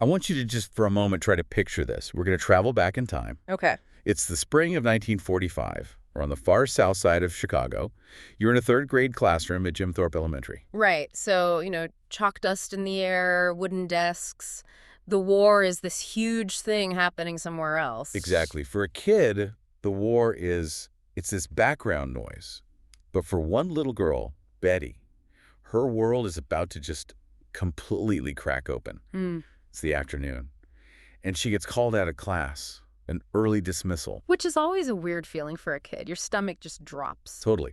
I want you to just for a moment try to picture this. We're going to travel back in time. Okay. It's the spring of 1945. We're on the far south side of Chicago. You're in a third-grade classroom at Jim Thorpe Elementary. Right. So, chalk dust in the air, wooden desks. The war is this huge thing happening somewhere else. Exactly. For a kid, the war it's this background noise. But for one little girl, Betty, her world is about to just completely crack open. It's the afternoon. And she gets called out of class, an early dismissal. Which is always a weird feeling for a kid. Your stomach just drops. Totally.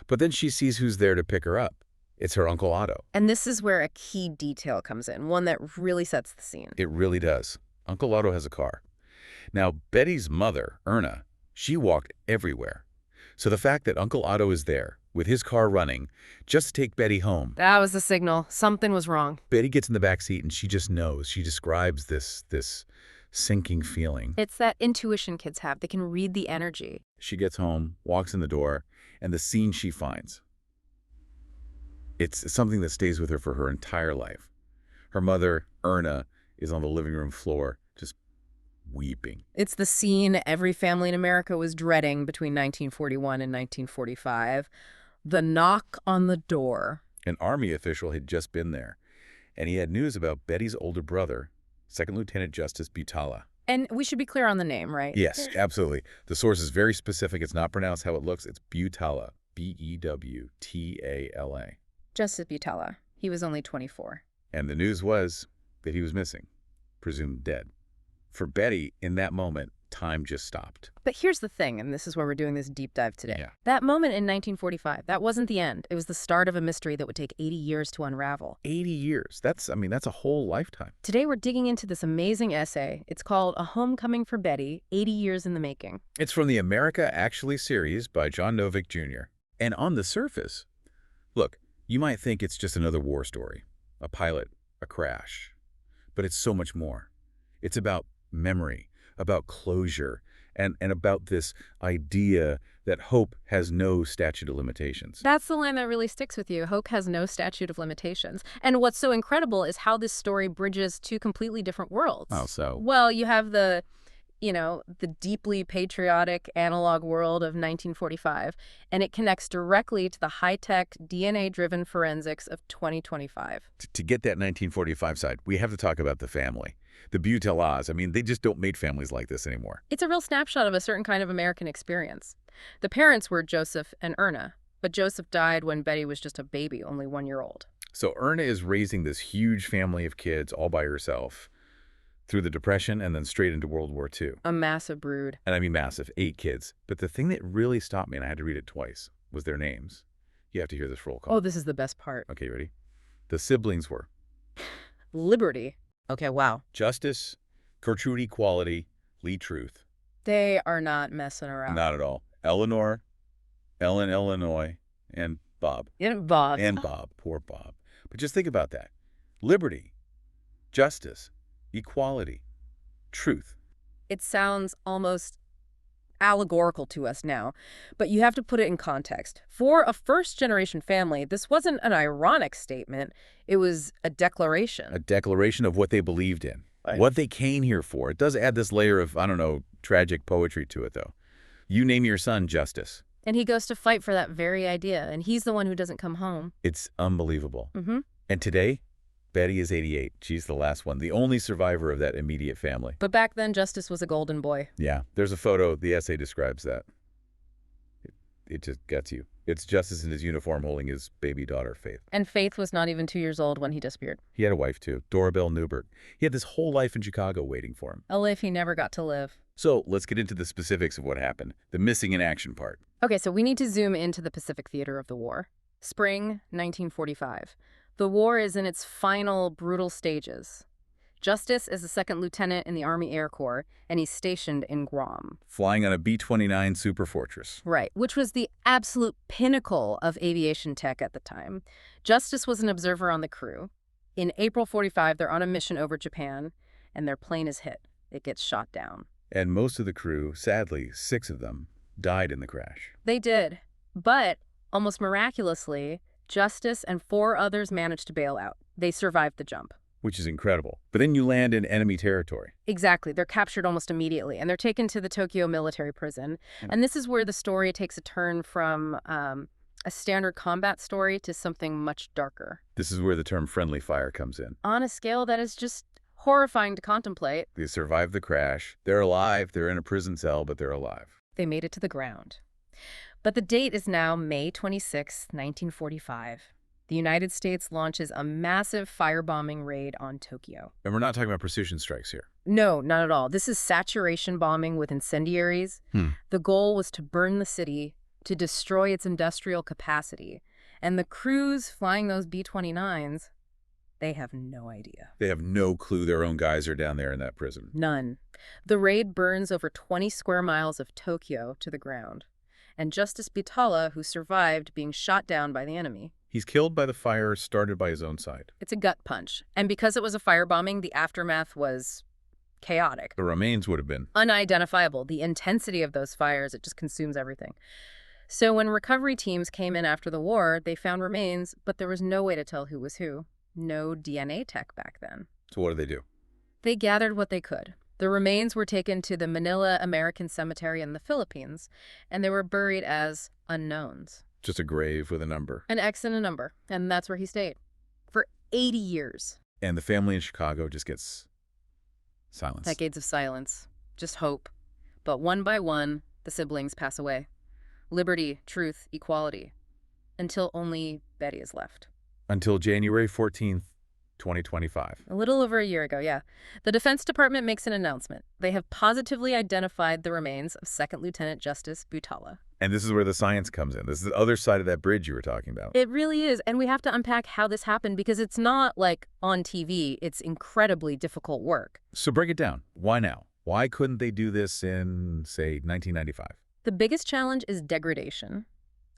But then she sees who's there to pick her up. It's her Uncle Otto. And this is where a key detail comes in, one that really sets the scene. It really does. Uncle Otto has a car. Now, Betty's mother, Erna, she walked everywhere. So the fact that Uncle Otto is there, with his car running, just to take Betty home. That was the signal. Something was wrong. Betty gets in the back seat and she just knows. She describes this sinking feeling. It's that intuition kids have. They can read the energy. She gets home, walks in the door, and the scene she finds. It's something that stays with her for her entire life. Her mother, Erna, is on the living room floor, just weeping. It's the scene every family in America was dreading between 1941 and 1945. The knock on the door. An Army official had just been there, and he had news about Betty's older brother, Second Lieutenant Justice Butala. And we should be clear on the name, right? Yes, absolutely. The source is very specific. It's not pronounced how it looks. It's Butala, B-E-W-T-A-L-A. Justice Butala. He was only 24. And the news was that he was missing, presumed dead. For Betty, in that moment, time just stopped. But here's the thing, and this is where we're doing this deep dive today. Yeah. That moment in 1945, that wasn't the end. It was the start of a mystery that would take 80 years to unravel. 80 years. That's a whole lifetime. Today we're digging into this amazing essay. It's called A Homecoming for Betty, 80 Years in the Making. It's from the America Actually series by John Novick, Jr. And on the surface, look, you might think it's just another war story, a pilot, a crash. But it's so much more. It's about memory, about closure, and about this idea that hope has no statute of limitations. That's the line that really sticks with you. Hope has no statute of limitations. And what's so incredible is how this story bridges two completely different worlds. How so? Well, you have the deeply patriotic analog world of 1945, and it connects directly to the high-tech, DNA-driven forensics of 2025. To get that 1945 side, we have to talk about the family. The Butalas, they just don't make families like this anymore. It's a real snapshot of a certain kind of American experience. The parents were Joseph and Erna, but Joseph died when Betty was just a baby, only 1 year old. So Erna is raising this huge family of kids all by herself through the Depression and then straight into World War II. A massive brood. And I mean massive, 8 kids. But the thing that really stopped me, and I had to read it twice, was their names. You have to hear this roll call. Oh, this is the best part. Okay, ready? The siblings were Liberty. Okay, wow. Justice, Gertrude Equality, Lee Truth. They are not messing around. Not at all. Eleanor, Ellen, Illinois, and Bob. And Bob. And Bob. Poor Bob. But just think about that. Liberty, justice, equality, truth. It sounds almost allegorical to us now, but you have to put it in context. For a first-generation family, this wasn't an ironic statement. It was a declaration. A declaration of what they believed in, Right. what they came here for. It does add this layer of, tragic poetry to it, though. You name your son Justice. And he goes to fight for that very idea, and he's the one who doesn't come home. It's unbelievable. Mm-hmm. And today, Betty is 88. She's the last one, the only survivor of that immediate family. But back then, Justice was a golden boy. Yeah, there's a photo. The essay describes that. It just gets you. It's Justice in his uniform holding his baby daughter, Faith. And Faith was not even 2 years old when he disappeared. He had a wife, too, Dorabelle Newberg. He had this whole life in Chicago waiting for him. A life he never got to live. So let's get into the specifics of what happened, the missing in action part. Okay, so we need to zoom into the Pacific theater of the war. Spring 1945. The war is in its final brutal stages. Justice is a second lieutenant in the Army Air Corps, and he's stationed in Guam. Flying on a B-29 Super Fortress. Right, which was the absolute pinnacle of aviation tech at the time. Justice was an observer on the crew. In April 45, they're on a mission over Japan, and their plane is hit. It gets shot down. And most of the crew, sadly, 6 of them, died in the crash. They did. But, almost miraculously, Justice and 4 others managed to bail out. They survived the jump. Which is incredible. But then you land in enemy territory. Exactly. They're captured almost immediately, and they're taken to the Tokyo military prison. And this is where the story takes a turn from a standard combat story to something much darker. This is where the term friendly fire comes in. On a scale that is just horrifying to contemplate. They survived the crash. They're alive. They're in a prison cell, but they're alive. They made it to the ground. But the date is now May 26, 1945. The United States launches a massive firebombing raid on Tokyo. And we're not talking about precision strikes here. No, not at all. This is saturation bombing with incendiaries. The goal was to burn the city, to destroy its industrial capacity. And the crews flying those B-29s, they have no idea. They have no clue their own guys are down there in that prison. None. The raid burns over 20 square miles of Tokyo to the ground. And Justice Butala, who survived being shot down by the enemy. He's killed by the fire started by his own side. It's a gut punch. And because it was a firebombing, the aftermath was chaotic. The remains would have been Unidentifiable. The intensity of those fires, it just consumes everything. So when recovery teams came in after the war, they found remains, but there was no way to tell who was who. No DNA tech back then. So what do? They gathered what they could. The remains were taken to the Manila American Cemetery in the Philippines, and they were buried as unknowns. Just a grave with a number. An X and a number, and that's where he stayed. For 80 years. And the family in Chicago just gets silence. Decades of silence. Just hope. But one by one, the siblings pass away. Liberty, truth, equality. Until only Betty is left. Until January 14th, 2025. A little over a year ago, yeah. The Defense Department makes an announcement. They have positively identified the remains of Second Lieutenant Justice Butala. And this is where the science comes in. This is the other side of that bridge you were talking about. It really is. And we have to unpack how this happened because it's not like on TV. It's incredibly difficult work. So break it down. Why now? Why couldn't they do this in, say, 1995? The biggest challenge is degradation.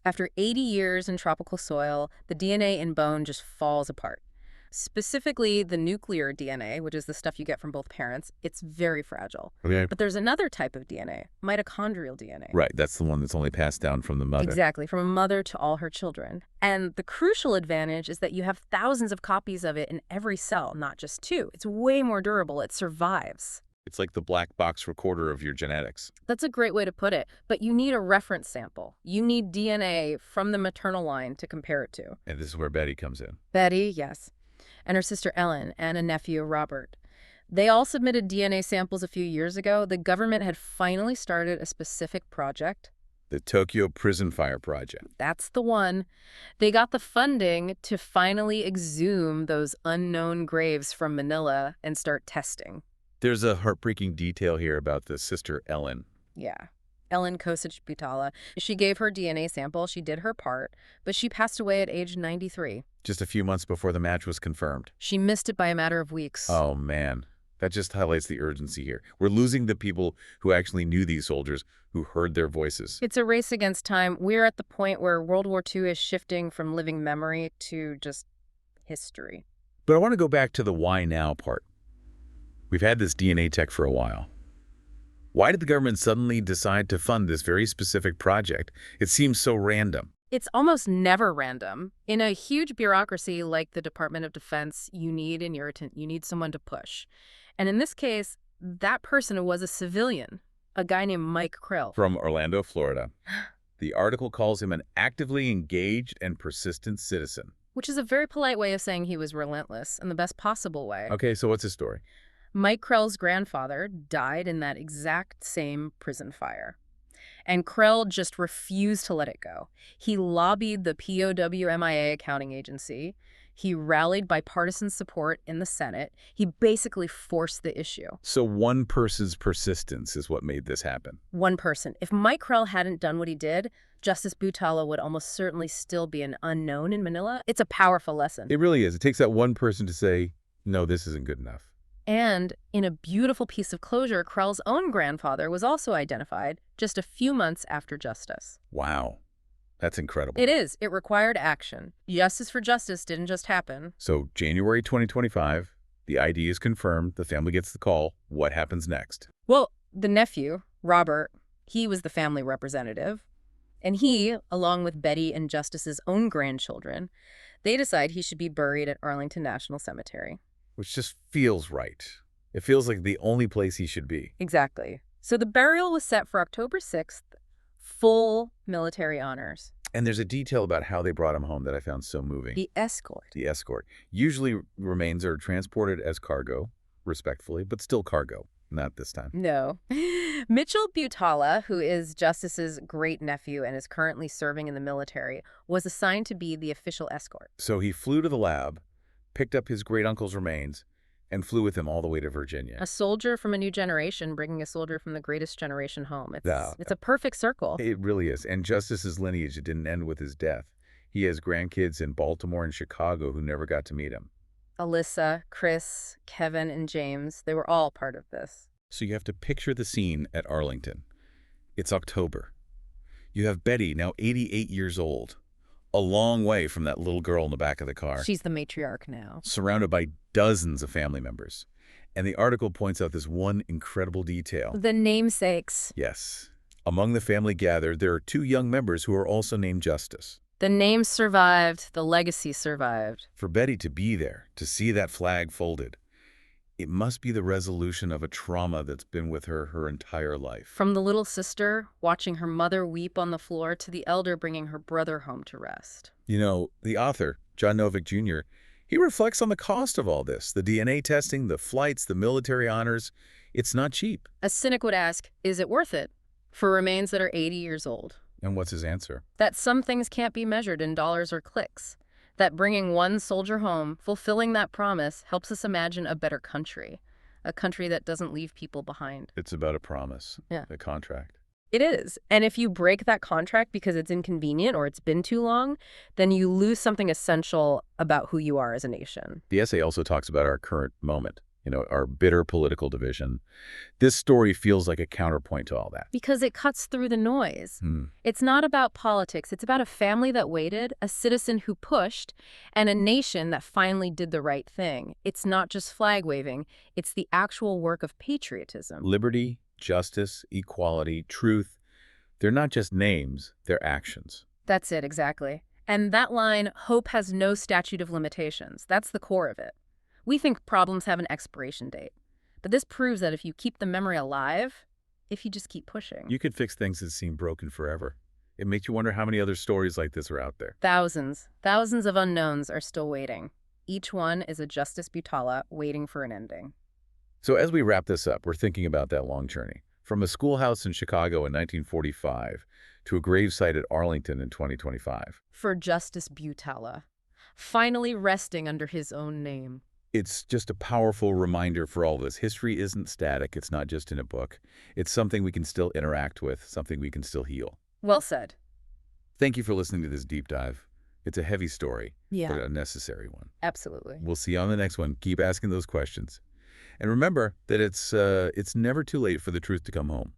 After 80 years in tropical soil, the DNA in bone just falls apart. Specifically, the nuclear DNA, which is the stuff you get from both parents, it's very fragile. Okay. But there's another type of DNA, mitochondrial DNA. Right, that's the one that's only passed down from the mother. Exactly, from a mother to all her children. And the crucial advantage is that you have thousands of copies of it in every cell, not just two. It's way more durable. It survives. It's like the black box recorder of your genetics. That's a great way to put it. But you need a reference sample. You need DNA from the maternal line to compare it to. And this is where Betty comes in. Betty, yes. And her sister Ellen and a nephew, Robert. They all submitted DNA samples a few years ago. The government had finally started a specific project. The Tokyo Prison Fire Project. That's the one. They got the funding to finally exhume those unknown graves from Manila and start testing. There's a heartbreaking detail here about the sister Ellen. Yeah. Ellen Kosich Butala. She gave her DNA sample. She did her part, but she passed away at age 93. Just a few months before the match was confirmed. She missed it by a matter of weeks. Oh, man. That just highlights the urgency here. We're losing the people who actually knew these soldiers, who heard their voices. It's a race against time. We're at the point where World War II is shifting from living memory to just history. But I want to go back to the why now part. We've had this DNA tech for a while. Why did the government suddenly decide to fund this very specific project? It seems so random. It's almost never random. In a huge bureaucracy like the Department of Defense, you need an irritant. You need someone to push. And in this case, that person was a civilian, a guy named Mike Krill. From Orlando, Florida. The article calls him an actively engaged and persistent citizen. Which is a very polite way of saying he was relentless in the best possible way. Okay, so what's his story? Mike Krell's grandfather died in that exact same prison fire. And Krell just refused to let it go. He lobbied the POW-MIA accounting agency. He rallied bipartisan support in the Senate. He basically forced the issue. So one person's persistence is what made this happen. One person. If Mike Krell hadn't done what he did, Justice Butala would almost certainly still be an unknown in Manila. It's a powerful lesson. It really is. It takes that one person to say, no, this isn't good enough. And in a beautiful piece of closure, Krell's own grandfather was also identified just a few months after justice. Wow. That's incredible. It is. It required action. Justice for justice didn't just happen. So January 2025, the ID is confirmed. The family gets the call. What happens next? Well, the nephew, Robert, he was the family representative. And he, along with Betty and Justice's own grandchildren, they decide he should be buried at Arlington National Cemetery. which just feels right. It feels like the only place he should be. Exactly. So the burial was set for October 6th, full military honors. And there's a detail about how they brought him home that I found so moving. The escort. The escort. Usually remains are transported as cargo, respectfully, but still cargo. Not this time. No. Mitchell Butala, who is Justice's great-nephew and is currently serving in the military, was assigned to be the official escort. So he flew to the lab, picked up his great-uncle's remains, and flew with him all the way to Virginia. A soldier from a new generation bringing a soldier from the greatest generation home. It's a perfect circle. It really is. And Justice's lineage didn't end with his death. He has grandkids in Baltimore and Chicago who never got to meet him. Alyssa, Chris, Kevin, and James, they were all part of this. So you have to picture the scene at Arlington. It's October. You have Betty, now 88 years old, a long way from that little girl in the back of the car. She's the matriarch now. Surrounded by dozens of family members. And the article points out this one incredible detail. The namesakes. Yes. Among the family gathered, there are 2 young members who are also named Justice. The name survived, the legacy survived. For Betty to be there, to see that flag folded, it must be the resolution of a trauma that's been with her her entire life. From the little sister watching her mother weep on the floor to the elder bringing her brother home to rest. You know, the author, John Novick Jr., he reflects on the cost of all this, the DNA testing, the flights, the military honors. It's not cheap. A cynic would ask, is it worth it for remains that are 80 years old? And what's his answer? That some things can't be measured in dollars or clicks. That bringing one soldier home, fulfilling that promise, helps us imagine a better country. A country that doesn't leave people behind. It's about a promise, a contract. It is. And if you break that contract because it's inconvenient or it's been too long, then you lose something essential about who you are as a nation. The essay also talks about our current moment, our bitter political division. This story feels like a counterpoint to all that. Because it cuts through the noise. It's not about politics. It's about a family that waited, a citizen who pushed, and a nation that finally did the right thing. It's not just flag waving. It's the actual work of patriotism. Liberty, justice, equality, truth. They're not just names, they're actions. That's it, exactly. And that line, hope has no statute of limitations, that's the core of it. We think problems have an expiration date. But this proves that if you keep the memory alive, if you just keep pushing. You could fix things that seem broken forever. It makes you wonder how many other stories like this are out there. Thousands. Thousands of unknowns are still waiting. Each one is a Justice Butala waiting for an ending. So as we wrap this up, we're thinking about that long journey. From a schoolhouse in Chicago in 1945 to a gravesite at Arlington in 2025. For Justice Butala, finally resting under his own name. It's just a powerful reminder for all of us. History isn't static. It's not just in a book. It's something we can still interact with, something we can still heal. Well said. Thank you for listening to this deep dive. It's a heavy story, Yeah. but a necessary one. Absolutely. We'll see you on the next one. Keep asking those questions. And remember that it's never too late for the truth to come home.